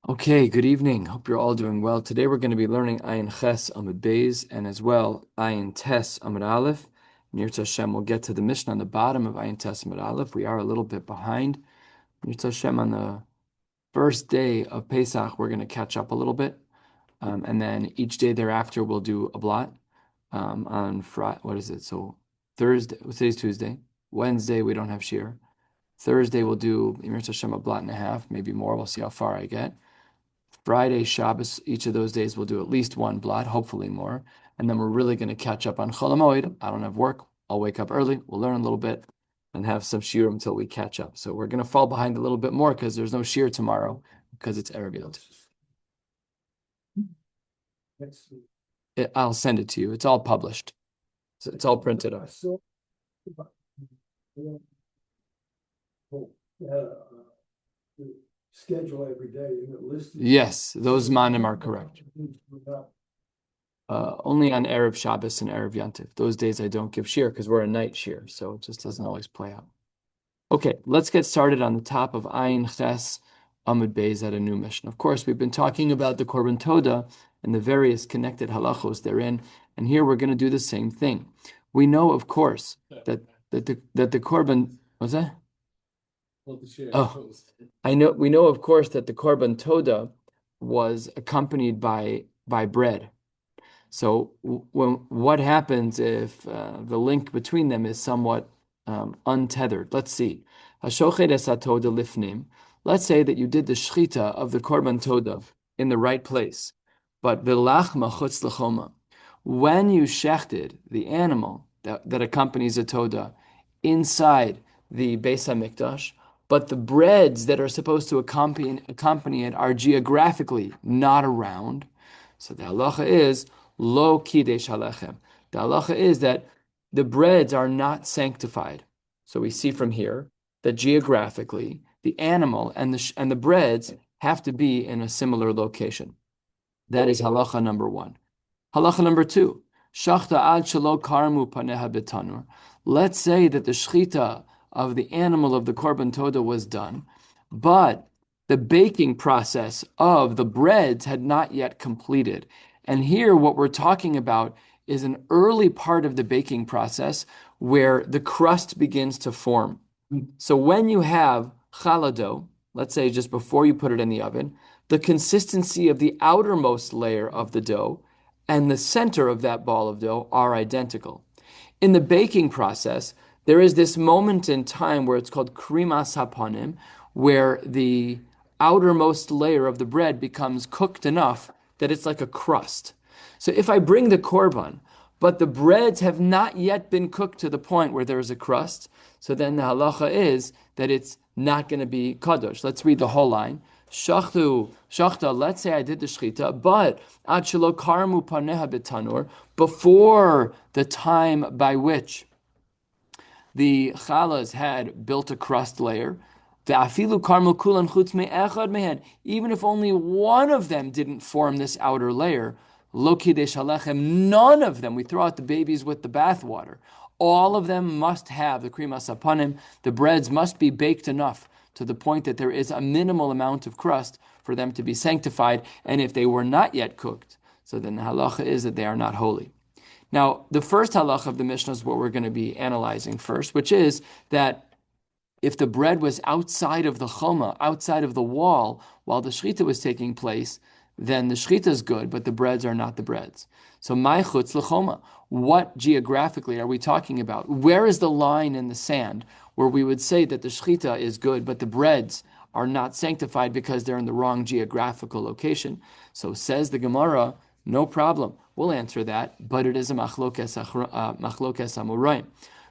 Okay, good evening. Hope you're all doing well. Today we're going to be learning Ayin Ches Amud Beis and as well Ayin Tes Amud Aleph. Nirtzah Hashem, we'll get to the Mishnah on the bottom of Ayin Tes Amud Aleph. We are a little bit behind. Nirtzah Hashem, on the first day of Pesach, we're going to catch up a little bit. And then each day thereafter, we'll do a blot on Friday. What is it? So Thursday, today's Tuesday. Wednesday, we don't have shiur. Thursday, we'll do Nirtzah Hashem a blot and a half, maybe more. We'll see how far I get. Friday, Shabbos, each of those days we'll do at least one blot, hopefully more. And then we're really going to catch up on Chol HaMoed. I don't have work. I'll wake up early. We'll learn a little bit and have some shiur until we catch up. So we're going to fall behind a little bit more because there's no shiur tomorrow because it's Erev Yom Tov. I'll send it to you. It's all published. So it's all printed up. Schedule every day and it lists. Yes, those manim are correct. Only on Erev Shabbos and Erev Yom Tov. Those days I don't give shiur because we're a night shiur, so it just doesn't always play out. Okay, let's get started on the top of Ayin Ches Amud Beis at a new mission. Of course, we've been talking about the Korban Toda and the various connected halachos therein, and here we're going to do the same thing. We know, of course, that the Korban, what's that? Oh, we know, of course, that the Korban Toda was accompanied by bread. So what happens if the link between them is somewhat untethered? Let's see. Let's say that you did the shchita of the Korban Toda in the right place, but v'lachma chutz l'choma. When you shechted the animal that accompanies a Toda inside the Beis HaMikdash, but the breads that are supposed to accompany it are geographically not around, so the halacha is lo kidesh halechem. The halacha is that the breads are not sanctified. So we see from here that geographically the animal and the breads have to be in a similar location. That is halacha number one. Halacha number two, shachta ad shelo karmu paneha betanur. Let's say that the shchita of the animal of the Korban Toda was done, but the baking process of the breads had not yet completed. And here what we're talking about is an early part of the baking process where the crust begins to form. So when you have challah dough, let's say just before you put it in the oven, the consistency of the outermost layer of the dough and the center of that ball of dough are identical. In the baking process, there is this moment in time where it's called krimas hapanim, where the outermost layer of the bread becomes cooked enough that it's like a crust. So if I bring the korban, but the breads have not yet been cooked to the point where there is a crust, so then the halacha is that it's not going to be kadosh. Let's read the whole line. Shachta, let's say I did the shchita, but ad shelo karmu paneha betanur, before the time by which the challahs had built a crust layer, even if only one of them didn't form this outer layer, lo kidesh halechem, none of them, we throw out the babies with the bathwater, all of them must have the krimas hapanim, the breads must be baked enough to the point that there is a minimal amount of crust for them to be sanctified, and if they were not yet cooked, so then the halacha is that they are not holy. Now, the first halacha of the Mishnah is what we're going to be analyzing first, which is that if the bread was outside of the choma, outside of the wall, while the shechita was taking place, then the shechita is good, but the breads are not the breads. So, my chutz l'choma, what geographically are we talking about? Where is the line in the sand where we would say that the shechita is good, but the breads are not sanctified because they're in the wrong geographical location? So says the Gemara, no problem. We'll answer that, but it is a machlokes amurayim.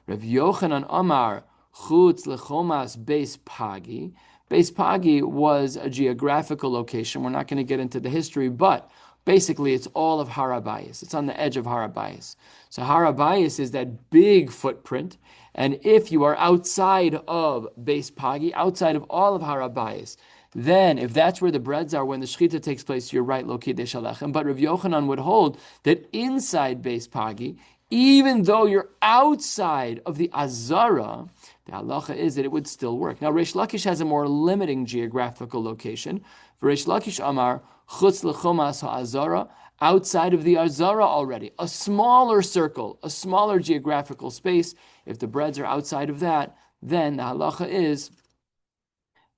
Rav Yochanan Amar chutz lechomas beis pagi. Beis pagi was a geographical location. We're not going to get into the history, but basically it's all of Har HaBayis. It's on the edge of Har HaBayis. So Har HaBayis is that big footprint, and if you are outside of Beis Pagi, outside of all of Har HaBayis, then if that's where the breads are when the shechita takes place, you're right, lo kidesh halechem. But Rav Yochanan would hold that inside Beis Pagi, even though you're outside of the Azara, the halacha is that it would still work. Now, Reish Lakish has a more limiting geographical location. For Reish Lakish Amar, chutz lechomas ha'azara, outside of the azara already, a smaller circle, a smaller geographical space. If the breads are outside of that, then the halacha is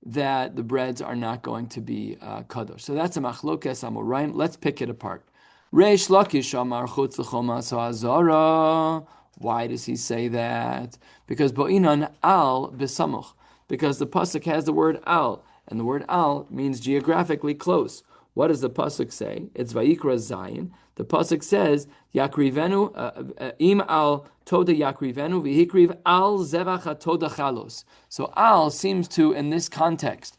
that the breads are not going to be kadosh. So that's a machlokes amoraim. Let's pick it apart. Reish Lakish Amar chutz lechomas ha'azara. Why does he say that? Because bo'inan al besamuch. Because the pasuk has the word al, and the word al means geographically close. What does the pasuk say? It's Vayikra Zayin. The pasuk says Yakrivenu im al toda yakrivenu v'hikriv al zevach toda chalos. So al seems to, in this context,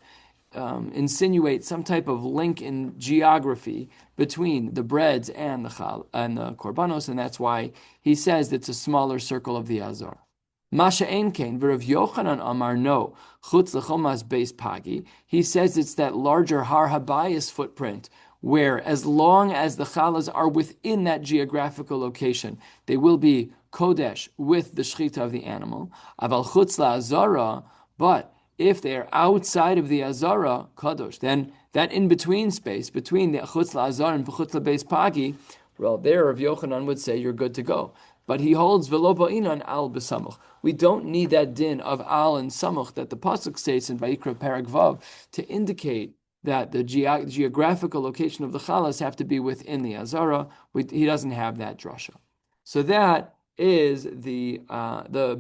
insinuate some type of link in geography between the breads and the korbanos, and that's why he says it's a smaller circle of the azar. Masha ein kain v'Rav Yochanan Amar no chutz lechomas beis pagi. He says it's that larger har habayis footprint where, as long as the chalas are within that geographical location, they will be kodesh with the shechita of the animal. Aval chutz la'azara, but if they are outside of the azara kadosh, then that in between space between the chutz la'azara and chutz la'beis pagi, well, there Rav Yochanan would say you're good to go. But he holds velo ba'inan al besamuch. We don't need that din of al and samuch that the pasuk states in Vayikra Perek Vav to indicate that the geographical location of the chalas have to be within the azara. He doesn't have that drasha. So that is the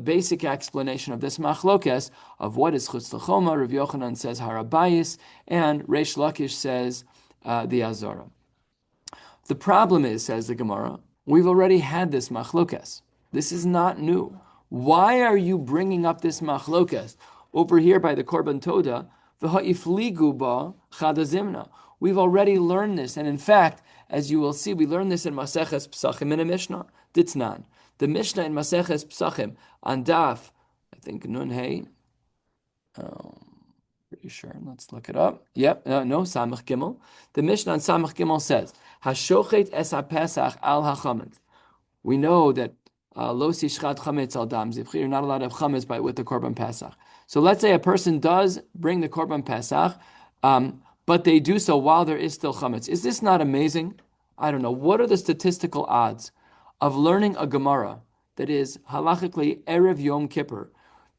basic explanation of this machlokes of what is chutz lechoma. Rav Yochanan says harabayis, and Reish Lakish says the azara. The problem is, says the Gemara, we've already had this machlokes. This is not new. Why are you bringing up this machlokes over here by the Korban Toda? V'ha'ifligu ba chadazimna. We've already learned this, and in fact, as you will see, we learned this in Maseches Psachim in a Mishnah. Ditznan. The Mishnah in Maseches Psachim on Daf, I think Nun Hey. Pretty sure. Let's look it up. Yep. No. Samach Gimel. The Mishnah on Samach Gimel says, "Hashochet es haPesach al hachametz." We know that lo sishchat chametz al dam zivchi. You're not allowed to have chametz with the korban pesach. So let's say a person does bring the korban pesach, but they do so while there is still chametz. Is this not amazing? I don't know. What are the statistical odds of learning a Gemara that is halachically erev Yom Kippur?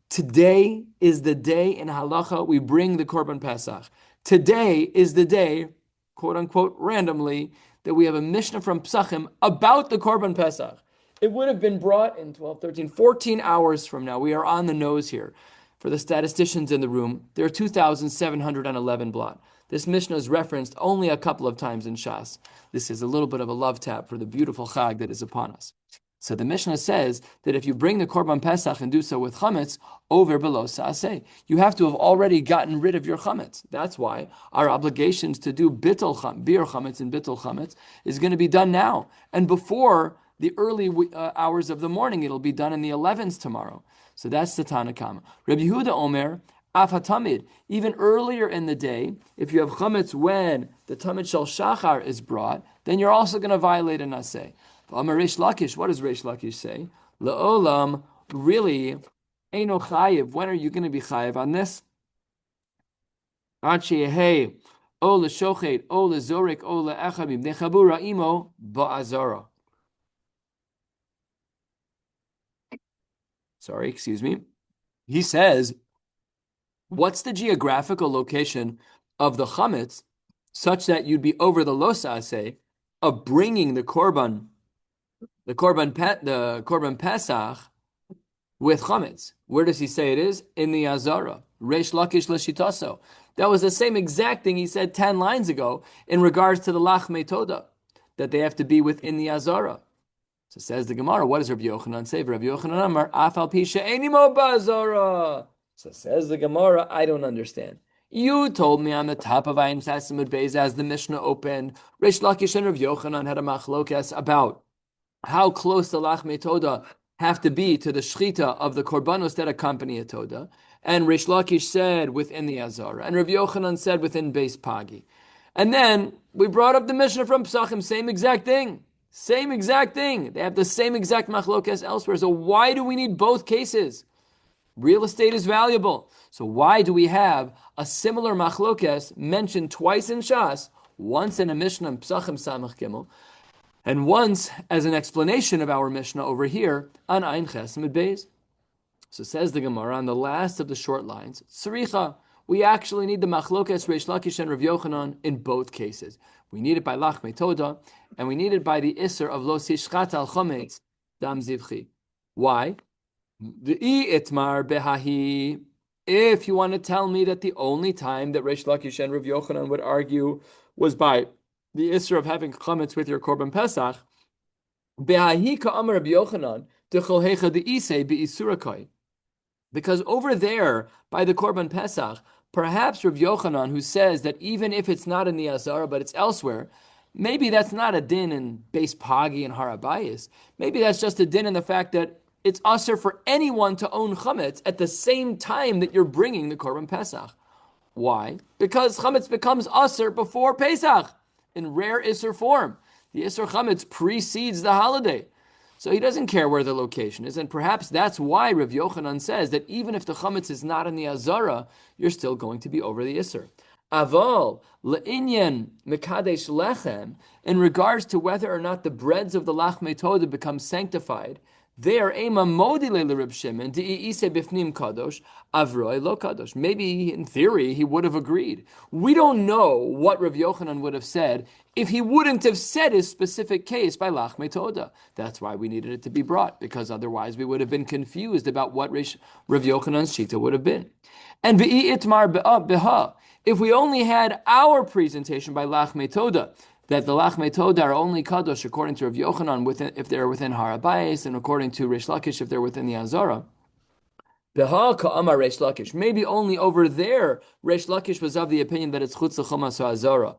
Today is the day in halacha we bring the korban pesach. Today is the day, quote unquote, randomly, that we have a Mishnah from Psachim about the korban pesach. It would have been brought in 12, 13, 14 hours from now. We are on the nose here. For the statisticians in the room, there are 2,711 blot. This Mishnah is referenced only a couple of times in Shas. This is a little bit of a love tap for the beautiful Chag that is upon us. So the Mishnah says that if you bring the Korban Pesach and do so with chametz, over below sa'aseh, you have to have already gotten rid of your chametz. That's why our obligations to do bitul bir chametz and bitul chametz is going to be done now. And before the early hours of the morning, it'll be done in the 11s tomorrow. So that's the Tanakama. Rabbi Yehuda Omer, af hatamid, even earlier in the day, if you have chametz when the tamid shel shachar is brought, then you're also going to violate an aseh. Reish Lakish, what does Reish Lakish say? Le'olam, really, eino chayiv. When are you going to be chayiv on this? Ad sheyehei, o le'shochet, o le'zorek, o le'echabim, nechabura imo ba'azara. Sorry, excuse me. He says, what's the geographical location of the chametz such that you'd be over the losaseh of bringing the korban pesach with chametz? Where does he say it is? In the azara. Reish Lakish l'shitaso. That was the same exact thing he said 10 lines ago in regards to the lachmei toda, that they have to be within the azara. So says the Gemara, what does Rabbi Yochanan say? Rabbi Yochanan Amar, afal pi she'eni mo ba'azara. So says the Gemara, I don't understand. You told me on the top of Ayin Sasimud Beis as the Mishnah opened, Reish Lakish and Rabbi Yochanan had a machlokas about how close the lachmei toda have to be to the shchita of the korbanos that accompany a toda. And Reish Lakish said within the azara, and Rabbi Yochanan said within Beis Pagi. And then we brought up the Mishnah from Psachim, same exact thing. Same exact thing. They have the same exact machlokas elsewhere. So why do we need both cases? Real estate is valuable. So why do we have a similar machlokes mentioned twice in Shas, once in a Mishnah in Psachim Samach Gimel, and once as an explanation of our Mishnah over here on Ein Ches Amud Beis? So says the Gemara on the last of the short lines, Tzricha, we actually need the machlokes Reish Lakish and Rav Yochanan in both cases. We need it by Lachmei Toda, and we need it by the Isser of Lo Sishchat al Chometz Dam Zivchi. Why? Itmar behahi. If you want to tell me that the only time that Reish Lakish and Rav Yochanan would argue was by the Isser of having chametz with your Korban Pesach, behahi ka'amar Rav Yochanan dechol hecha de'isei be'isurakai. Because over there, by the Korban Pesach, perhaps Rav Yochanan, who says that even if it's not in the Azara, but it's elsewhere, maybe that's not a din in Beis Pagi and Harabayis. Maybe that's just a din in the fact that it's usher for anyone to own chametz at the same time that you're bringing the Korban Pesach. Why? Because chametz becomes usher before Pesach in rare isser form. The isser chametz precedes the holiday. So he doesn't care where the location is, and perhaps that's why Rav Yochanan says that even if the chametz is not in the Azara, you're still going to be over the Isser. Aval, le'inyan mekadesh lechem, in regards to whether or not the breads of the Lachmei Toda become sanctified, there, ema modile l'Reb Shimon, di'ise bifnim kadosh, avroi lo kadosh. Maybe, in theory, he would have agreed. We don't know what Rav Yochanan would have said if he wouldn't have said his specific case by Lachmei Toda. That's why we needed it to be brought, because otherwise we would have been confused about what Rav Yochanan's shita would have been. And v'i itmar beha, if we only had our presentation by Lachmei Toda, that the Lachmei Toda are only kadosh according to Rav Yochanan if they're within Harabayis, and according to Reish Lakish if they're within the Azara. Beha ka'amar Reish Lakish. Maybe only over there Reish Lakish was of the opinion that it's chutz l'chomas Azara.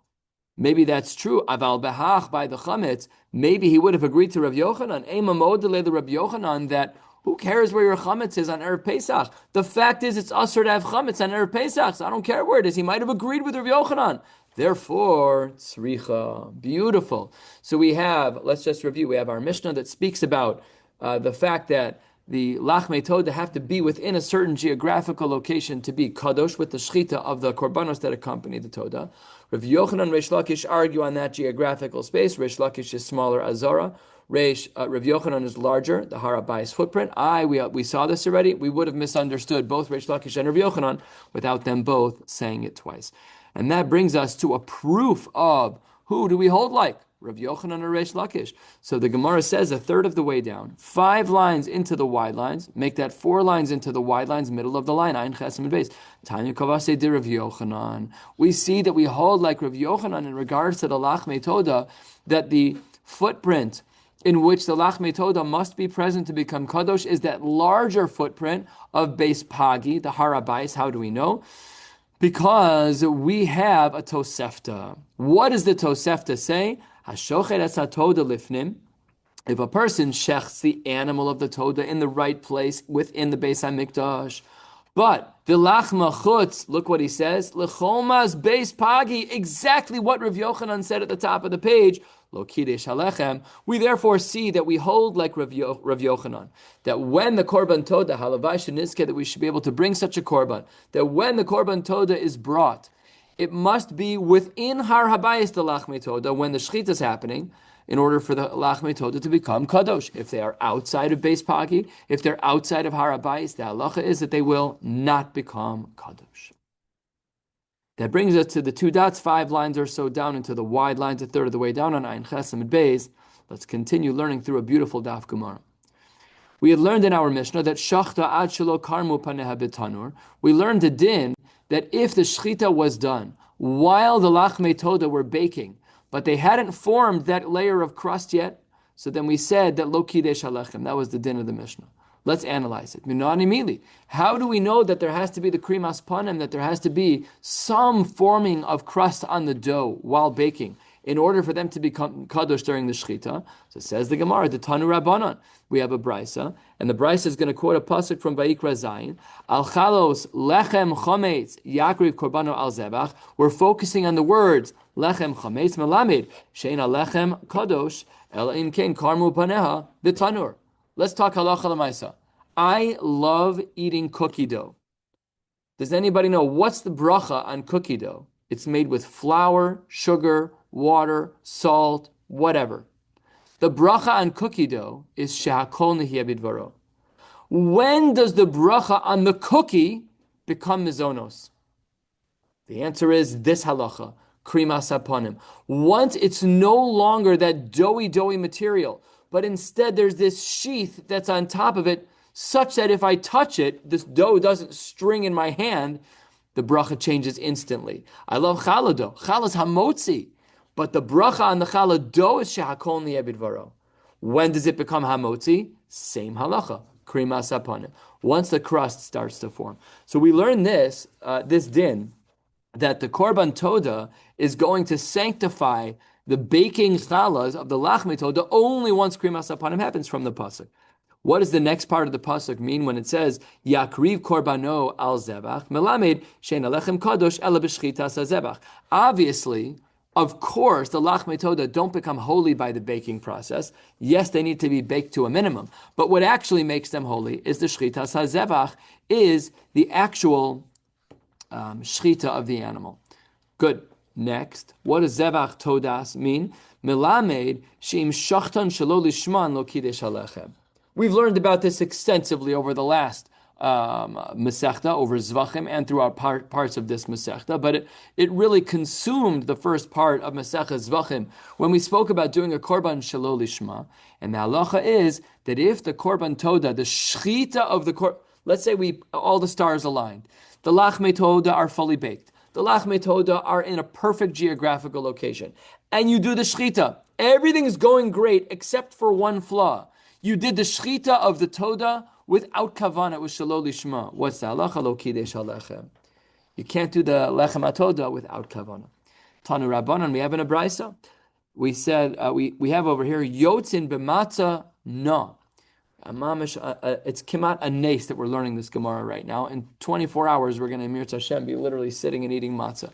Maybe that's true. Aval behach by the chametz. Maybe he would have agreed to Rav Yochanan. Ema modele the Rav Yochanan that who cares where your chametz is on Erev Pesach? The fact is it's usher to have chametz on Erev Pesach. So I don't care where it is. He might have agreed with Rav Yochanan. Therefore, tzricha, beautiful. So we have, let's just review, we have our Mishnah that speaks about the fact that the Lachmei Toda have to be within a certain geographical location to be kadosh with the shchita of the korbanos that accompany the Toda. Rav Yochanan and Reish Lakish argue on that geographical space. Reish Lakish is smaller, Azara. Rav Yochanan is larger, the Harabayis footprint. We saw this already. We would have misunderstood both Reish Lakish and Rav Yochanan without them both saying it twice. And that brings us to a proof of who do we hold like? Rav Yochanan or Reish Lakish. So the Gemara says a third of the way down, 5 lines into the wide lines, make that 4 lines into the wide lines, middle of the line, Ein Ches Amud Beis. Tanya Kavase de Rav Yochanan. We see that we hold like Rav Yochanan in regards to the Lachmei Toda, that the footprint in which the Lachmei Toda must be present to become Kadosh is that larger footprint of Beis Pagi, the Harabayis. How do we know? Because we have a Tosefta. What does the Tosefta say? Hashochet es ha-toda lifnim. If a person shechts the animal of the Toda in the right place within the Beis HaMikdash, but the lachma chutz, look what he says, lechomas Beis Pagi, exactly what Rav Yochanan said at the top of the page, lo kidesh halechem. We therefore see that we hold like Rav Yochanan, that when the korban Toda, halavai shenizke, that we should be able to bring such a korban, that when the korban Toda is brought, it must be within Har Habayis the Lachmei Toda when the Shechita is happening, in order for the Lachmei Toda to become Kadosh. If they are outside of Beis Pagi, if they're outside of Har Habayis, the halacha is that they will not become Kadosh. That brings us to the 2 dots, 5 lines or so down into the wide lines, a third of the way down on Ein Ches Amud Beis. Let's continue learning through a beautiful Daf Gemara. We had learned in our Mishnah that Shachta ad shelo karmu paneha b'tanur. We learned the din that if the shchita was done while the Lachmei Toda were baking, but they hadn't formed that layer of crust yet, so then we said that lo kidesh halechem. That was the din of the Mishnah. Let's analyze it. Minani mili. How do we know that there has to be the krimas panim, that there has to be some forming of crust on the dough while baking in order for them to become kadosh during the shchita? So it says the Gemara, the Tanu Rabbanan. We have a brisa, and the brisa is going to quote a pasuk from Vayikra Zayin. Al chalos lechem chometz yakriv korbano al zebach. We're focusing on the words lechem chometz melamed shein lechem kadosh el im kein karmu paneha b'tanur. Let's talk halacha l'maisa. I love eating cookie dough. Does anybody know what's the bracha on cookie dough? It's made with flour, sugar, water, salt, whatever. The bracha on cookie dough is shehakol nehiyeh bidvaro. When does the bracha on the cookie become mizonos? The answer is this halacha, krimas hapanim. Once it's no longer that doughy material, but instead there's this sheath that's on top of it, such that if I touch it, this dough doesn't string in my hand, the bracha changes instantly. I love challah dough. Challah is hamotzi, but the bracha on the challah dough is shehakol nehiyeh bidvaro. When does it become hamotzi? Same halacha, krimas hapanim. Once the crust starts to form. So we learn this din, that the Korban Toda is going to sanctify the baking challahs of the Lachmei Toda only once Krimas Hapanim happens from the pasuk. What does the next part of the pasuk mean when it says Yakriv Korbano al Zebach Melamed Shein Alechem Kadosh Ela B'Shchitas HaZebach? Obviously, of course, the Lachmei Toda don't become holy by the baking process. Yes, they need to be baked to a minimum, but what actually makes them holy is the Shchitas HaZebach, is the actual shchita of the animal. Good. Next, what does zevach todas mean? Melamed sheim shachtan shelo lishman lo kiddush halechem. We've learned about this extensively over the last Masechta, over Zvachim, and throughout parts of this Masechta, but it really consumed the first part of Masechta Zvachim when we spoke about doing a Korban Shelo Lishma, and the halacha is that if the Korban Toda, the shchita of the Korban, let's say all the stars aligned, the Lachmei Toda are fully baked, the Lachmei Toda are in a perfect geographical location, and you do the shchita, everything is going great except for one flaw. You did the shchita of the Toda without kavanah, it was shelo lishma. What's the halacha? Lo kiddush halechem. You can't do the lechem hatoda without kavanah. Tanu Rabbanan, we have in a brisa. We said we have over here yotzin b'matzah na. It's kimat a nes that we're learning this Gemara right now. In 24 hours, we're going to Mirz Hashem be literally sitting and eating matzah.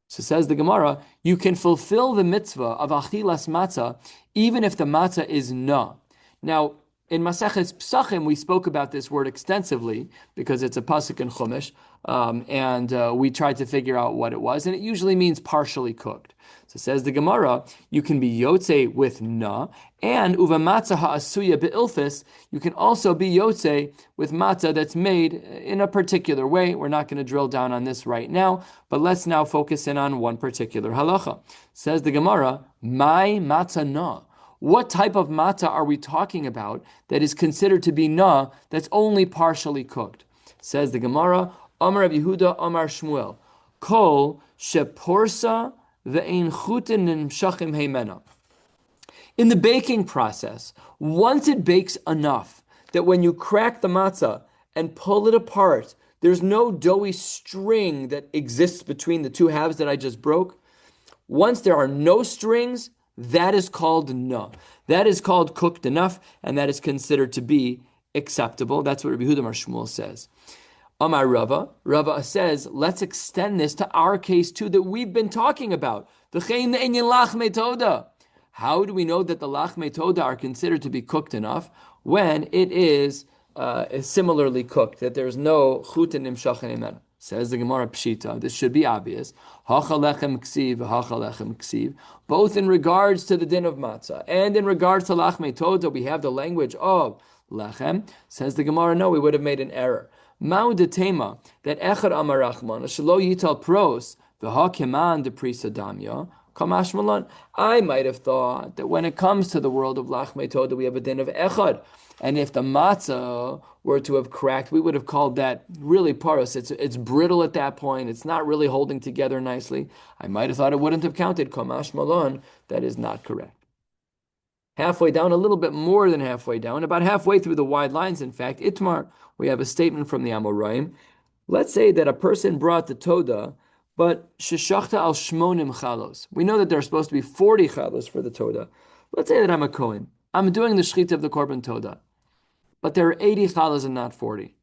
So says the Gemara, you can fulfill the mitzvah of achilas matzah even if the matzah is na. Now, in Maseches Psachim, we spoke about this word extensively because it's a pasuk in Chumash, and we tried to figure out what it was, and it usually means partially cooked. So says the Gemara, you can be yotze with na, and uva matzah ha'asuya be'ilfis, you can also be yotze with matzah that's made in a particular way. We're not going to drill down on this right now, but let's now focus in on one particular halacha. Says the Gemara, my matzah na. What type of matzah are we talking about that is considered to be na, that's only partially cooked? Says the Gemara, Amar Rabbi Yehuda, Amar Shmuel, Kol sheporsa ve'ein chutin nimshachim heimena. In the baking process, once it bakes enough that when you crack the matzah and pull it apart, there's no doughy string that exists between the two halves that I just broke. Once there are no strings, that is called na. That is called cooked enough, and that is considered to be acceptable. That's what Rabbi Yehuda Mar Shmuel says. Amar Rava. Rava says, let's extend this to our case too that we've been talking about. V'chein ne'enyin lachmei toda. How do we know that the lachmei toda are considered to be cooked enough when it is similarly cooked, that there's no chutin nimshachin imena? Says the Gemara Pshita, this should be obvious. Hacha lechem ksiv, hacha lechem ksiv. Both in regards to the din of matzah and in regards to lachmei toda, we have the language of lechem. Says the Gemara, no, we would have made an error. Ma'u de tema, that echad amar rachman, shelo yital pros, v'ha keman de prisa damya, kamash malan. I might have thought that when it comes to the world of lachmei toda, we have a din of echad. And if the matzah were to have cracked, we would have called that really paros. It's brittle at that point. It's not really holding together nicely. I might have thought it wouldn't have counted. Kamash malon. That is not correct. Halfway down, a little bit more than halfway down, about halfway through the wide lines, in fact, Itmar, we have a statement from the Amoraim. Let's say that a person brought the Toda, but sheshachta al shmonim chalos. We know that there are supposed to be 40 chalos for the Toda. Let's say that I'm a Kohen. I'm doing the shchita of the Korban Toda. But there are 80 chalas and not 40.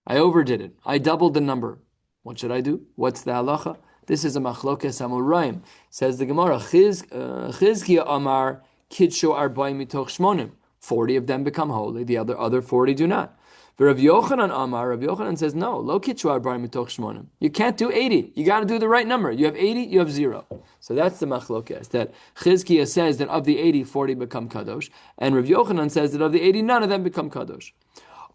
I overdid it. I doubled the number. What should I do? What's the halacha? This is a machlokes Amoraim. Says the Gemara, Chizkiya Amar Kidsho Arba'im Mitoch Shmonim. 40 of them become holy. The other 40 do not. Rav Yochanan Amar, Rav Yochanan says, no, lo kitchu arbaim mitoch shmonim. You can't do 80. You got to do the right number. You have 80, you have 0. So that's the machlokes, that Chizkiah says that of the 80, 40 become kadosh, and Rav Yochanan says that of the 80, none of them become kadosh.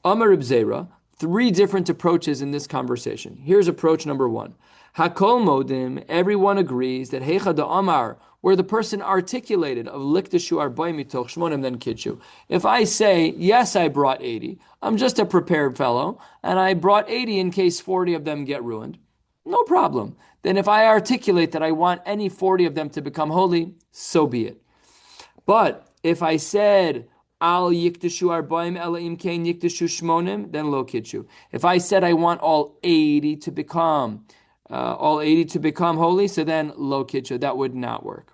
Amar Reb Zera, 3 different approaches in this conversation. Here's approach number 1. Hakol modim, everyone agrees that Heicha da Amar, where the person articulated of likdashu arba'im mitoch shmonim, then kitchu. If I say, yes, I brought 80, I'm just a prepared fellow, and I brought 80 in case 40 of them get ruined, no problem. Then if I articulate that I want any 40 of them to become holy, so be it. But if I said, al yikdashu arba'im ela im kein yikdashu shmonim, then lo kitchu. If I said I want all 80 to become holy, so then lo kitchu, that would not work.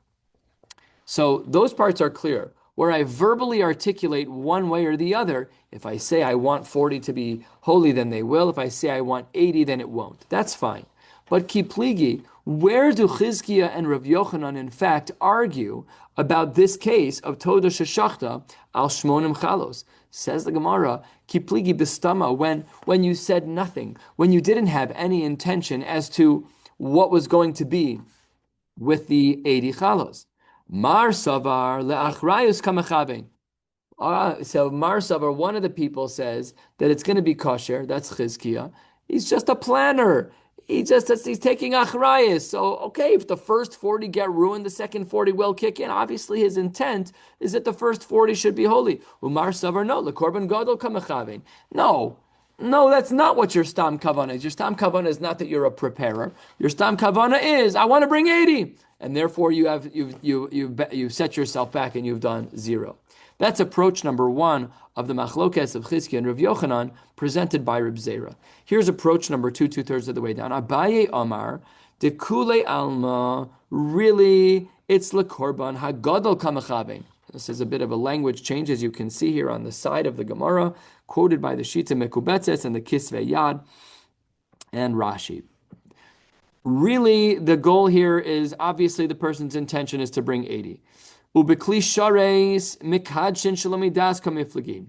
So those parts are clear. Where I verbally articulate one way or the other, if I say I want 40 to be holy, then they will. If I say I want 80, then it won't. That's fine. But kipligi, where do Chizkiah and Rav Yochanan in fact argue about this case of Toda Sheshachta al Shmonim Chalos? Says the Gemara, kipligi bistama, when you said nothing, when you didn't have any intention as to what was going to be with the 80 chalos. Mar Savar le'achrayus kamechavein. So Mar Savar, one of the people, says that it's going to be kosher. That's Chizkiah. He's just a planner. He's taking achrayus. So, okay, if the first 40 get ruined, the second 40 will kick in. Obviously, his intent is that the first 40 should be holy. Umar Savar, no, lekorban gadol kamechavein. No, that's not what your stam kavana is. Your stam kavana is not that you're a preparer. Your stam kavana is, I want to bring 80. And therefore you've set yourself back and you've done 0. That's approach number 1 of the machlokes of Chizkiah and Rav Yochanan presented by Reb Zera. Here's approach number 2, 2/3 of the way down. Abaye Omar, de kule alma, really, it's lekorban hagadol kamechavein. This is a bit of a language change, as you can see here on the side of the Gemara, quoted by the Shita Mekubetzes and the Kisvei Yad and Rashi. Really, the goal here is obviously the person's intention is to bring 80. Ubekli shares mikadshin shalomidas kamiflagi.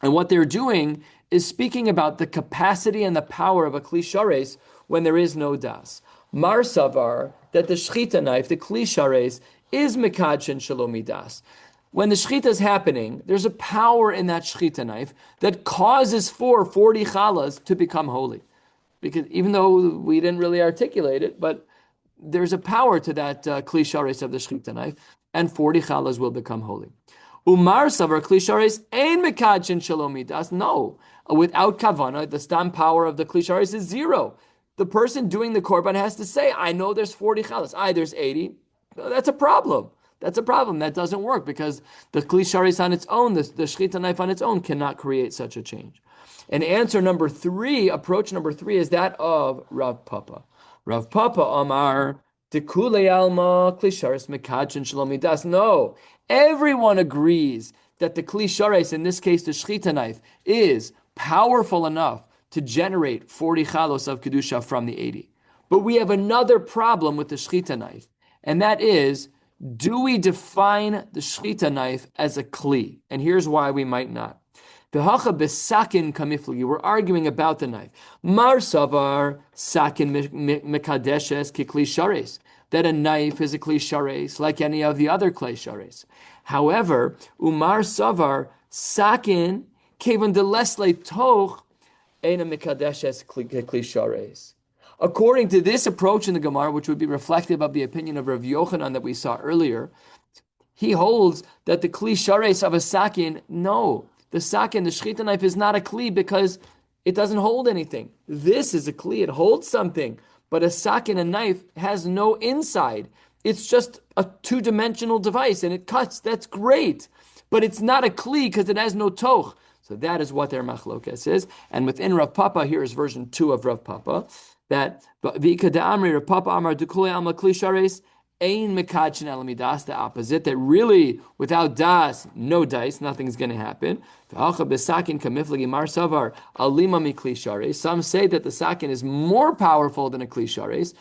And what they're doing is speaking about the capacity and the power of a kli shares when there is no das. Mar savar, that the shchita knife, the kli shares, is mikadshin shalomidas. When the shchita is happening, there's a power in that shchita knife that causes for 40 chalas to become holy. Because even though we didn't really articulate it, but there's a power to that kli shares of the shchita knife, and 40 chalas will become holy. Umar savar kli shares ein mekadshin shalomidas. No, without kavana, the stam power of the kli shares is 0. The person doing the korban has to say, I know there's 40 chalas. There's 80. That's a problem. That doesn't work because the kli shares on its own, the shchita knife on its own, cannot create such a change. And answer number 3, approach number 3, is that of Rav Papa. Rav Papa Amar Dekule Alma Kli Shares Mekadshin Shalomidas. No, everyone agrees that the Kli Shares, in this case the shchita knife, is powerful enough to generate 40 chalos of kedusha from the 80. But we have another problem with the shchita knife, and that is, do we define the shchita knife as a kli? And here's why we might not. We're arguing about the knife. Mar savar sakin mekadeshes ki kli shares, that a knife is a kli shares like any of the other kli shares. However, umar savar sakin kevan de lesle toch ena mekadeshes kli shares. According to this approach in the Gemara, which would be reflective of the opinion of Rav Yochanan that we saw earlier, he holds that the kli shares of a sakin, no, the sakin, the shchita knife, is not a kli because it doesn't hold anything. This is a kli, it holds something. But a sakin, a knife, has no inside. It's just a 2-dimensional device and it cuts. That's great. But it's not a kli because it has no toch. So that is what their machlokes is. And within Rav Papa, here is version 2 of Rav Papa, that V'ika da'amri Rav Papa amar dukulei alma kli shares ein mekadshin elamidas, the opposite, that really without das, no dice, nothing's going to happen. Some say that the sakin is more powerful than a kli shares.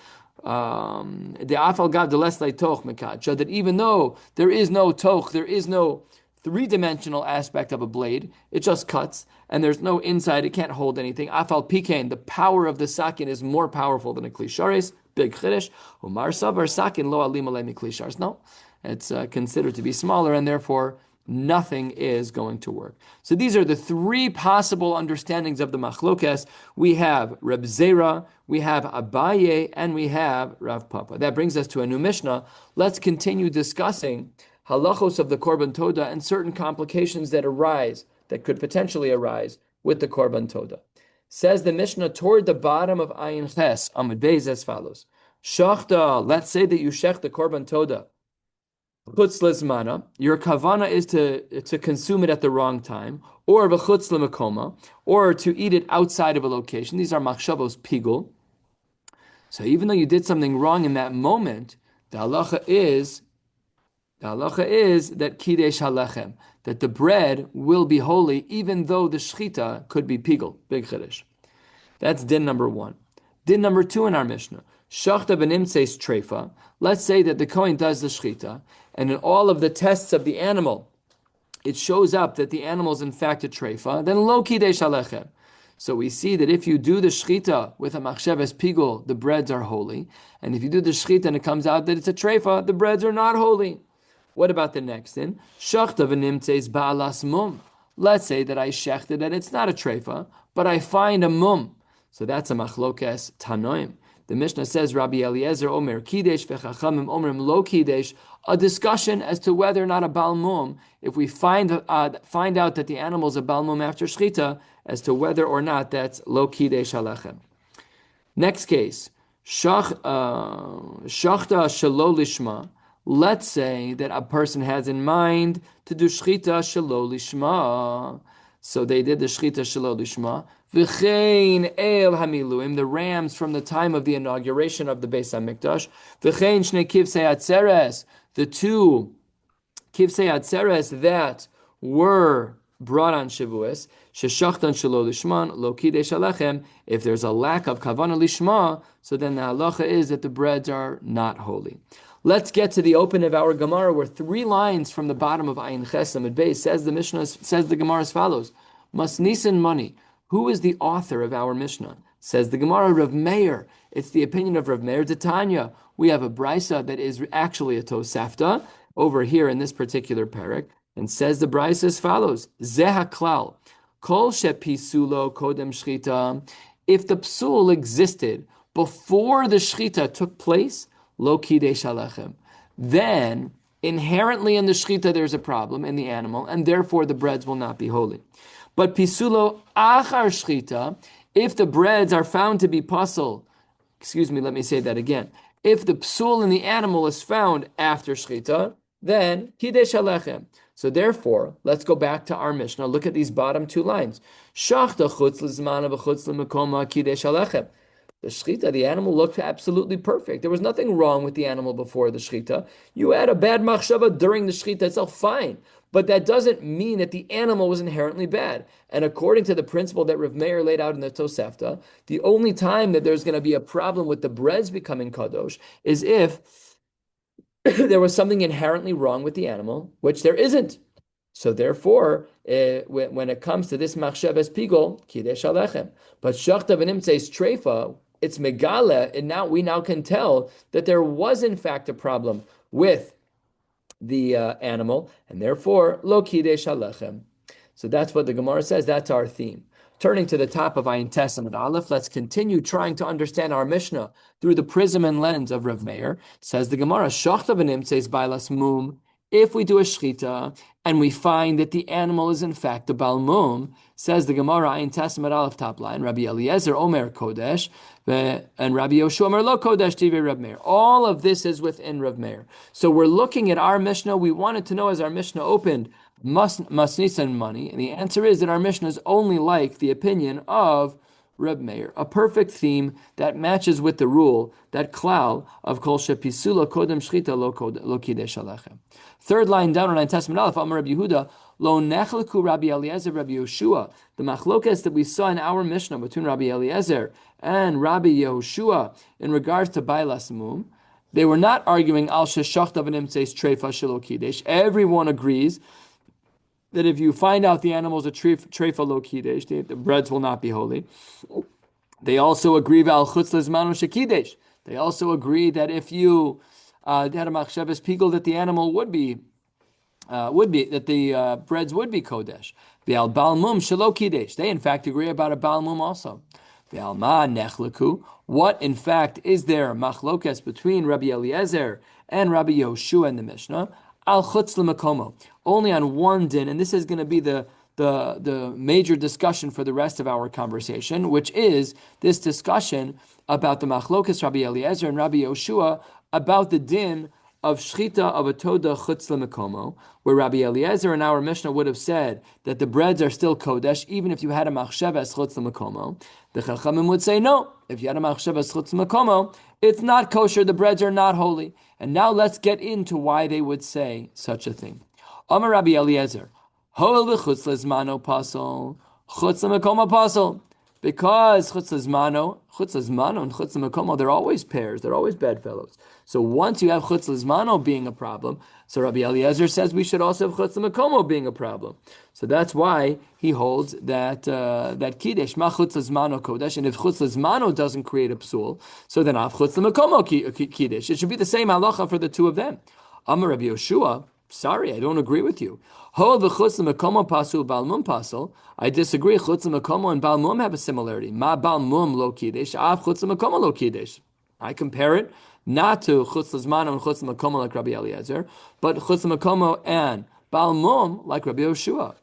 So that even though there is no toch, there is no three-dimensional aspect of a blade. It just cuts, and there's no inside. It can't hold anything. Afal pikein, the power of the sakin is more powerful than a kli sharis. Big chiddush. Umar savar sakin lo alim alei mikli sharis. No, it's considered to be smaller, and therefore nothing is going to work. So these are the three possible understandings of the machlokes. We have Reb Zera, we have Abaye, and we have Rav Papa. That brings us to a new Mishnah. Let's continue discussing halachos of the Korban Toda and certain complications that arise, that could potentially arise with the Korban Toda. Says the Mishnah toward the bottom of Ayin Ches, Amud Beis, as follows. Shachta, let's say that you shech the Korban Toda. Chutz lezmana, your kavana is to consume it at the wrong time, or v'chutz lemakoma, or to eat it outside of a location. These are machshavos pigul. So even though you did something wrong in that moment, the halacha is that kidesh halechem, that the bread will be holy, even though the shchita could be pigul. Big chiddush. That's din number one. Din number two in our Mishnah. Shachta v'nimtzeis treifa. Let's say that the Kohen does the shchita, and in all of the tests of the animal, it shows up that the animal is in fact a treifa, then lo kidesh alechem. So we see that if you do the shchita with a machsheves pigul, the breads are holy. And if you do the shchita and it comes out that it's a treifa, the breads are not holy. What about the next thing? Shachta v'nimtzeis ba'alas mum. Let's say that I shechted and it's not a treifa, but I find a mum. So that's a machlokes tanoim. The Mishnah says, Rabbi Eliezer Omer Kidesh v'chachamim Omerim Lo Kidesh, a discussion as to whether or not a balmum, if we find out that the animal is a balmum after shchita, as to whether or not that's Lo Kidesh Alechem. Next case, Shachta Shelo Lishma. Let's say that a person has in mind to do shchita Shelo Lishma. So they did the shchita Shelo Lishma. V'chein el hamiluim, the rams from the time of the inauguration of the Beis Hamikdash. V'chein shnei kivsei atzeres, the two kivsei atzeres that were brought on Shavuos. Sheshachtan shelo lishman lo kidesh alechem. If there's a lack of kavana lishma, so then the halacha is that the breads are not holy. Let's get to the open of our Gemara, where 3 lines from the bottom of Ayin Ches Amud Beis says the Mishnah, says the Gemara as follows: Masnisin money. Who is the author of our Mishnah? Says the Gemara, Rav Meir. It's the opinion of Rav Meir Tanya. We have a brisa that is actually a Tosafta over here in this particular parak, and says the brisa as follows: Zeha klal, kol shepisulo kodem shchita. If the psul existed before the shchita took place, lo kidesh alechem, then inherently in the shchita there's a problem in the animal, and therefore the breads will not be holy. But pisulo achar shchita, if the breads are found to be pasul, let me say that again. If the psul in the animal is found after shchita, then kidesh alechem. So therefore, let's go back to our Mishnah. Look at these bottom 2 lines. Shachta chutz lizmana v'chutz l'makoma kidesh alechem. The shchita, the animal looked absolutely perfect. There was nothing wrong with the animal before the shchita. You had a bad machshava during the shchita itself, fine. But that doesn't mean that the animal was inherently bad. And according to the principle that Rav Meir laid out in the Tosefta, the only time that there's going to be a problem with the breads becoming kadosh is if there was something inherently wrong with the animal, which there isn't. So therefore, when it comes to this machshavas pigol, kidesh alechem. But shachta v'nimtzeis treifa, it's megala, and we now can tell that there was in fact a problem with the animal, and therefore lo kidesh alechem. So that's what the Gemara says. That's our theme. Turning to the top of Ayin Tes Amud Aleph, let's continue trying to understand our Mishnah through the prism and lens of Rav Meir. Says the Gemara, Shachta v'nimtzeis bailas mum. If we do a shchita and we find that the animal is in fact a balmum, says the Gemara Ayin Tes Amud Aleph top line, Rabbi Eliezer Omer Kodesh, and Rabbi Yoshua Omer Lo Kodesh Tivei Rav Meir. All of this is within Rav Meir. So we're looking at our Mishnah. We wanted to know as our Mishnah opened, must nisan money, and the answer is that our Mishnah is only like the opinion of Reb Meir, a perfect theme that matches with the rule, that klal of kol shepisula kodem shchita lo kidesh alechem. 3rd line down on Testament Aleph, Amar Rabbi Yehuda, lo nechleku Rabbi Eliezer, Rabbi Yoshua. The machlokas that we saw in our Mishnah between Rabbi Eliezer and Rabbi Yehoshua in regards to bailas mum, they were not arguing al sheshachta v'nimtzeis treifa shelo kidesh. Everyone agrees that if you find out the animal is a treifa lo kiddush, the breads will not be holy. They also agree val chutz lezmanu shekidesh. They also agree that if you had a machshavas pigul, that the animal would be that the breads would be kodesh. Ve'al balmum shelo kidesh. They in fact agree about a balmum also. Ve'al ma nechleku. What in fact is there machlokes between Rabbi Eliezer and Rabbi Yoshua in the Mishnah? Al chutz lemakomo. Only on one din, and this is going to be the major discussion for the rest of our conversation, which is this discussion about the machlokes Rabbi Eliezer and Rabbi Yoshua about the din of shchita of a toda chutz lemekomo, where Rabbi Eliezer in our Mishnah would have said that the breads are still kodesh, even if you had a machshavas chutz lemekomo. The Chachamim would say no. If you had a machshavas chutz lemekomo, it's not kosher. The breads are not holy. And now let's get into why they would say such a thing. Amar Rabbi Eliezer, hoel v'chutz lezmano pasol, chutz lemekomo pasol. Because chutz lezmano and chutz lemekomo, they're always pairs. They're always bedfellows. So once you have chutz lezmano being a problem, so Rabbi Eliezer says we should also have chutz lemekomo being a problem. So that's why he holds that that kiddush ma chutz lezmano kodesh, and if chutz lezmano doesn't create a psul, so then af chutz lemekomo kiddush. It should be the same halacha for the two of them. Amar Rabbi Yoshua, sorry, I don't agree with you. Ho v'chutz lemekomo pasul balmum pasul. I disagree. Chutz lemekomo and balmum have a similarity. Ma balmum lo kiddush, av chutz lemekomo lo kiddush. I compare it not to chutz lezmano and chutz lemekomo like Rabbi Eliezer, but chutz lemekomo and balmum like Rabbi Yoshua.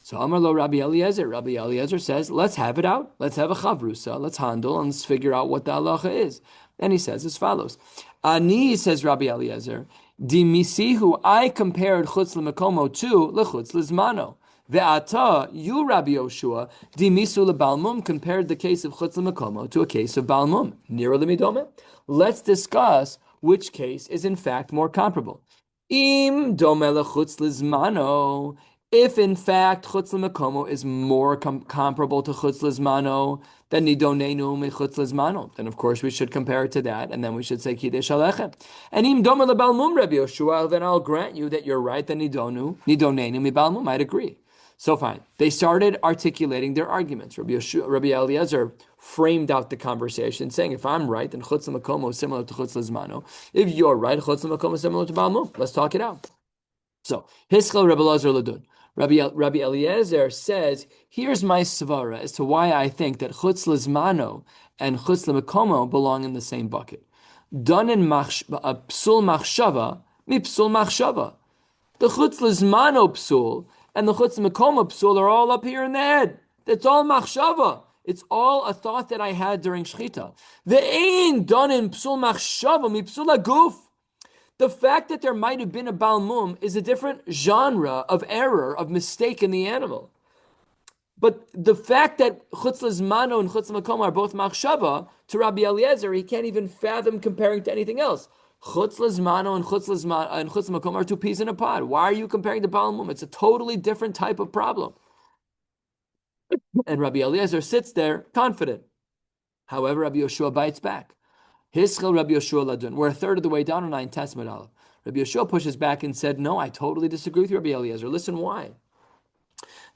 So Amar lo Rabbi Eliezer. Rabbi Eliezer says, let's have it out. Let's have a chavrusa. Let's handle and let's figure out what the halacha is. And he says as follows. Ani, says Rabbi Eliezer, dimisihu, I compared chutz lemekomo to lechutz lezmano. Ve'ata, you Rabbi Yoshua, dimisu lebalmum, compared the case of chutz lemekomo to a case of balmum. Nira lemidome. Let's discuss which case is in fact more comparable. Im dome lechutz lezmano. If in fact chutz lemekomo is more comparable to chutz lezmano than nidonenu mechutz lezmano, then of course we should compare it to that, and then we should say kiddush alechem. And im doma lebalmum Rabbi Yoshua, then I'll grant you that you're right. That nidonenu mibalmum, I'd agree. So fine, they started articulating their arguments. Rabbi Eliezer framed out the conversation, saying, if I'm right, then chutz lemekomo is similar to chutz lezmano. If you're right, chutz lemekomo is similar to balmum. Let's talk it out. So Hischel Rabbi Eliezer ladun. Rabbi Eliezer says, here's my svara as to why I think that chutz lezmano and chutz lemekomo belong in the same bucket. Done in psul machshava, mi psul machshava. The chutz lezmano psul and the chutz lemekomo psul are all up here in the head. It's all machshava. It's all a thought that I had during shchita. Ve'ein done in psul machshava, mi psul aguf. The fact that there might have been a balmum is a different genre of error, of mistake in the animal. But the fact that chutz lezmano and chutz lemekomo are both machshava, to Rabbi Eliezer, he can't even fathom comparing to anything else. Chutz lezmano and chutz lemekomo are two peas in a pod. Why are you comparing the balmum? It's a totally different type of problem. And Rabbi Eliezer sits there confident. However, Rabbi Yoshua bites back. Hischel Rabbi Yoshua ladun. We're a third of the way down on 9 Testament Aleph. Rabbi Yoshua pushes back and said, no, I totally disagree with Rabbi Eliezer. Listen why.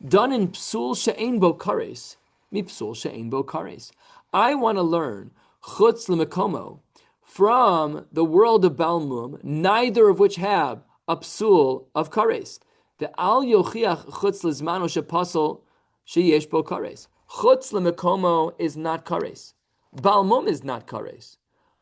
Done in psul she'ein bo kares, mi psul she'ein bo kares. I want to learn chutz lemekomo from the world of balmum, neither of which have a psul of kares. The al yochiach chutz lezmano shepasol sheyesh bo kares. Chutz lemekomo is not kares. Balmum is not kares.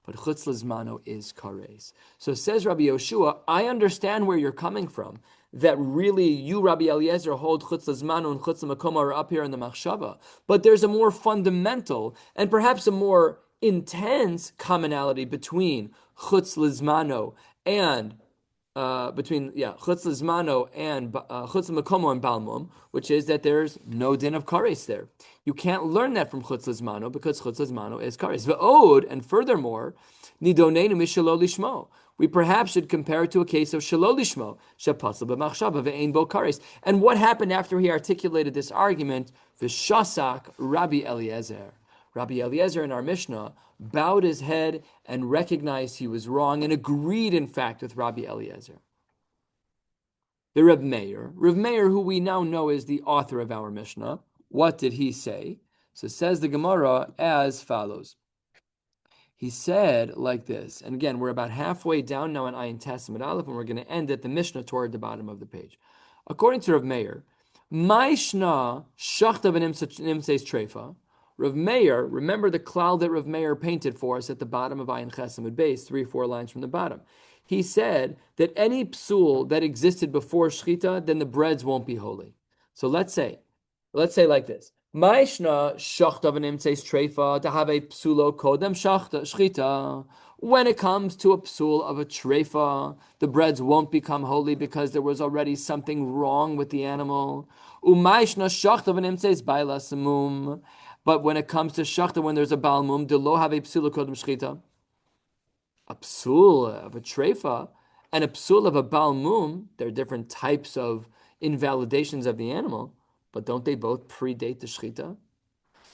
But chutz lezmano is kares. So says Rabbi Yoshua, I understand where you're coming from, that really you, Rabbi Eliezer, hold chutz lezmano and chutz lemekomo are up here in the machshava. But there's a more fundamental and perhaps a more intense commonality between chutz lezmano and chutz lezmano and chutz lemekomo and balmum, which is that there's no din of kares there. You can't learn that from chutz lezmano because chutz lezmano is kares. Ve'od, and furthermore, nidonenu mishelo lishmo. We perhaps should compare it to a case of shelo lishmo, shepasel b'machshava ve'ein bo kares. And what happened after he articulated this argument? V'shasak Rabbi Eliezer. Rabbi Eliezer in our Mishnah bowed his head and recognized he was wrong and agreed, in fact, with Rabbi Eliezer. The Reb Meir, who we now know is the author of our Mishnah, what did he say? So says the Gemara as follows. He said like this, and again, we're about halfway down now in Ayin Testament Aleph, and we're going to end at the Mishnah toward the bottom of the page. According to Rav Meir, Maishna shachta v'nimseis treifa. Rav Meir, remember the cloud that Rav Meir painted for us at the bottom of Ayin Chesamid base, 3-4 lines from the bottom. He said that any psul that existed before shchita, then the breads won't be holy. So let's say like this. Maishna shachta v'nimseis treifa to have a psulo kodem shchita. When it comes to a psul of a treifa, the breads won't become holy because there was already something wrong with the animal. Umaishna shachta v'nimseis baila samum. But when it comes to shachta, when there's a balmum, do lo have a psulo kodem shchita. A psul of a treifa and a psul of a balmum, there are different types of invalidations of the animal. But don't they both predate the shchita?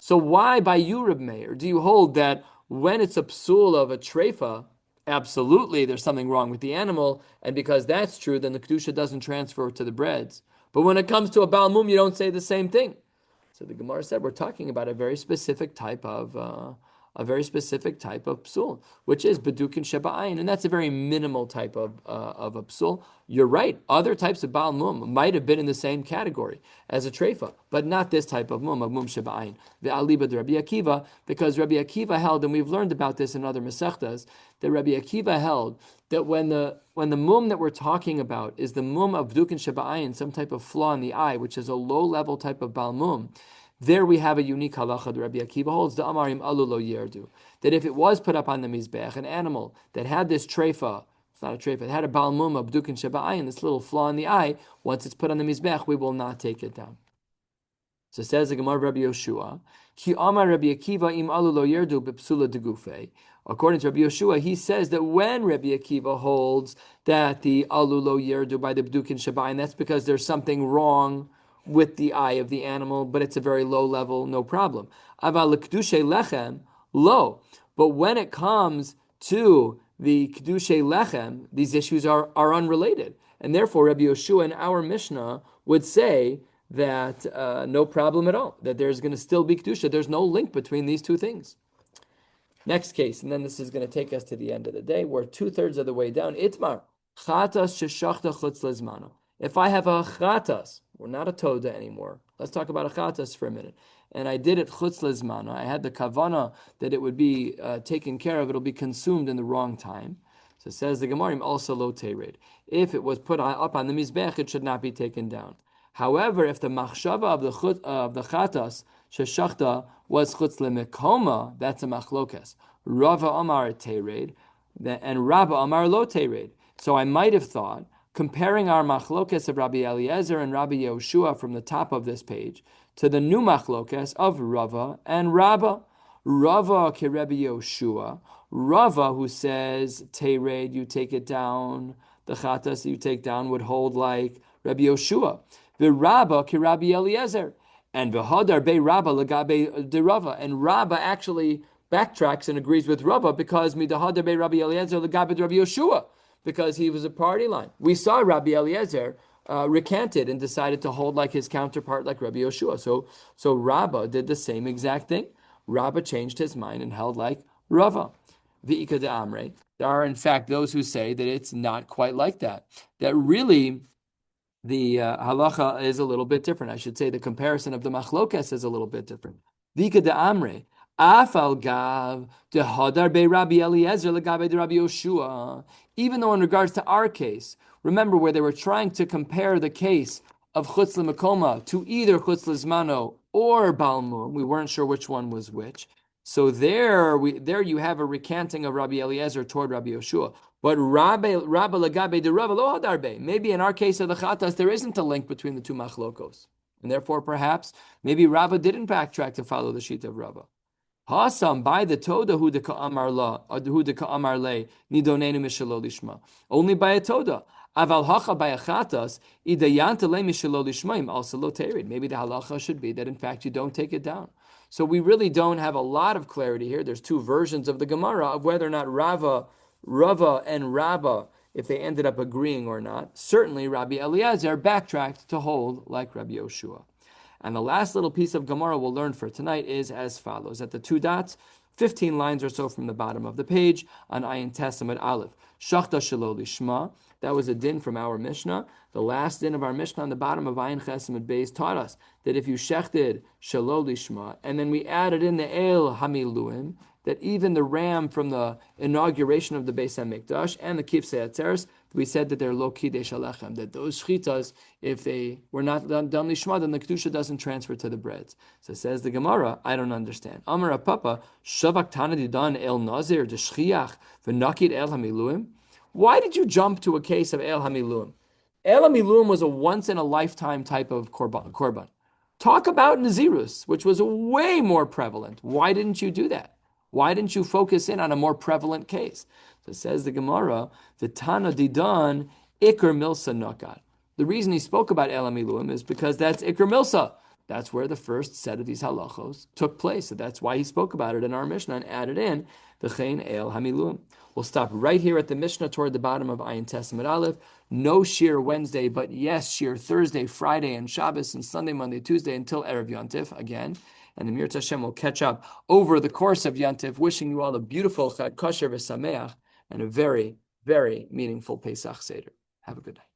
So why, by you, Reb Meir, do you hold that when it's a psul of a treifa, absolutely there's something wrong with the animal, and because that's true, then the kedusha doesn't transfer to the breads. But when it comes to a balmum, you don't say the same thing. So the Gemara said we're talking about a very specific type of psul, which is bedukin sheba'ayin, and that's a very minimal type of a psul. You're right. Other types of baal mum might have been in the same category as a treifa, but not this type of mum sheba'ayin. The aliba de Rabbi Akiva, because Rabbi Akiva held, and we've learned about this in other Masechtas, that Rabbi Akiva held that when the mum that we're talking about is the mum of bedukin sheba'ayin, some type of flaw in the eye, which is a low level type of baal mum. There we have a unique halacha. The Rabbi Akiva holds the amarim alu lo yerdu, that if it was put up on the mizbech, an animal that had this treifa, it's not a treifa, it had a balmum of dukin sheba'ayin, this little flaw in the eye, once it's put on the mizbech, we will not take it down. So says the Gemara Rabbi Yoshua, Ki Amar Rabbi Akiva im alu lo yerdu b'psula degufe. According to Rabbi Yoshua, he says that when Rabbi Akiva holds that the alu lo yerdu by the b'dukin sheba'ayin, that's because there's something wrong with the eye of the animal, but it's a very low level, no problem. Aval kedushe lechem, low. But when it comes to the kedushe lechem, these issues are unrelated. And therefore, Rabbi Yoshua in our Mishnah would say that no problem at all, that there's going to still be kedusha. There's no link between these two things. Next case, and then this is going to take us to the end of the day. We're 2/3 of the way down. Itmar, chatas sheshachta chutz lezmano. If I have a chatas, we're not a toda anymore. Let's talk about a chatas for a minute. And I did it chutz lezmano. I had the kavana that it would be taken care of. It'll be consumed in the wrong time. So it says the Gemarim also lo tered. If it was put up on the mizbech, it should not be taken down. However, if the machshava of the chatas sheshachta was chutz lemekoma, that's a machlokes. Rava amar tered, and Rabba amar lo tered. So I might have thought, comparing our machlokes of Rabbi Eliezer and Rabbi Yehoshua from the top of this page to the new machlokes of Rava and Rabba. Rava ke Rabbi Yehoshua. Rava, who says tered, you take it down, the chatas that you take down would hold like Rabbi Yehoshua. The Rabba ke Rabbi Eliezer. And v'hadar be Rabba legabe de Rava. And Rabba actually backtracks and agrees with Rava because midahadar be Rabbi Eliezer legabe de Rabbi Yehoshua, because he was a party line. We saw Rabbi Eliezer recanted and decided to hold like his counterpart, like Rabbi Yehoshua. So Rabba did the same exact thing. Rabba changed his mind and held like Rava. V'ika de Amre. There are, in fact, those who say that it's not quite like that. That really, the halacha is a little bit different. I should say the comparison of the machlokes is a little bit different. V'ika de Amre. Afal gav de hadar be Rabbi Eliezer legabe de Rabbi Yehoshua. Even though in regards to our case, remember where they were trying to compare the case of chutz lemakoma to either chutz lezmano or balmum, we weren't sure which one was which. So there you have a recanting of Rabbi Eliezer toward Rabbi Yehoshua. But Rabbi legabe de Rabbi lo hadar be. Maybe in our case of the chatas, there isn't a link between the two machlokos, and therefore perhaps maybe Rabbi didn't backtrack to follow the sheet of Rabbi. Hasam by the Toda who de ka'amar la, who de ka'amar le nidonenu mishalo lishma. Only by a Toda. Aval hacha by a chatas idayanta le mishalo lishmaim also lo terid. Maybe the halacha should be that in fact you don't take it down. So we really don't have a lot of clarity here. There's two versions of the Gemara of whether or not Rava and Rabba if they ended up agreeing or not. Certainly, Rabbi Eliezer backtracked to hold like Rabbi Yoshua. And the last little piece of Gemara we'll learn for tonight is as follows. At the two dots, 15 lines or so from the bottom of the page, on Ayin Testament Aleph. Shachta shelo lishma. That was a din from our Mishnah. The last din of our Mishnah on the bottom of Ayin Chesed Beis taught us that if you shechted shelo lishma, and then we added in the El Hamiluim, that even the ram from the inauguration of the Beis HaMikdash and the Kivsei Atzeres, we said that they're lo kidesh alechem, that those shchitas, if they were not done lishma, then the kedusha doesn't transfer to the breads. So says the Gemara, I don't understand. Amar Papa, shavak tanadidan el nazir deshchiach v'nakid el hamiluim. Why did you jump to a case of el hamiluim? El hamiluim was a once in a lifetime type of korban. Talk about Nazirus, which was way more prevalent. Why didn't you do that? Why didn't you focus in on a more prevalent case? So says the Gemara, the Tana Didan Iker Milsa Nakat. The reason he spoke about El Hamiluim is because that's Iker Milsa. That's where the first set of these halachos took place. So that's why he spoke about it in our Mishnah and added in the Chen El Hamiluim. We'll stop right here at the Mishnah toward the bottom of Ayin Testament Aleph. No shiur Wednesday, but yes, shiur Thursday, Friday, and Shabbos, and Sunday, Monday, Tuesday, until Erev Yontif again. And the Mir Hashem will catch up over the course of Yontif, wishing you all a beautiful Chag Kosher v'Sameach and a very, very meaningful Pesach Seder. Have a good night.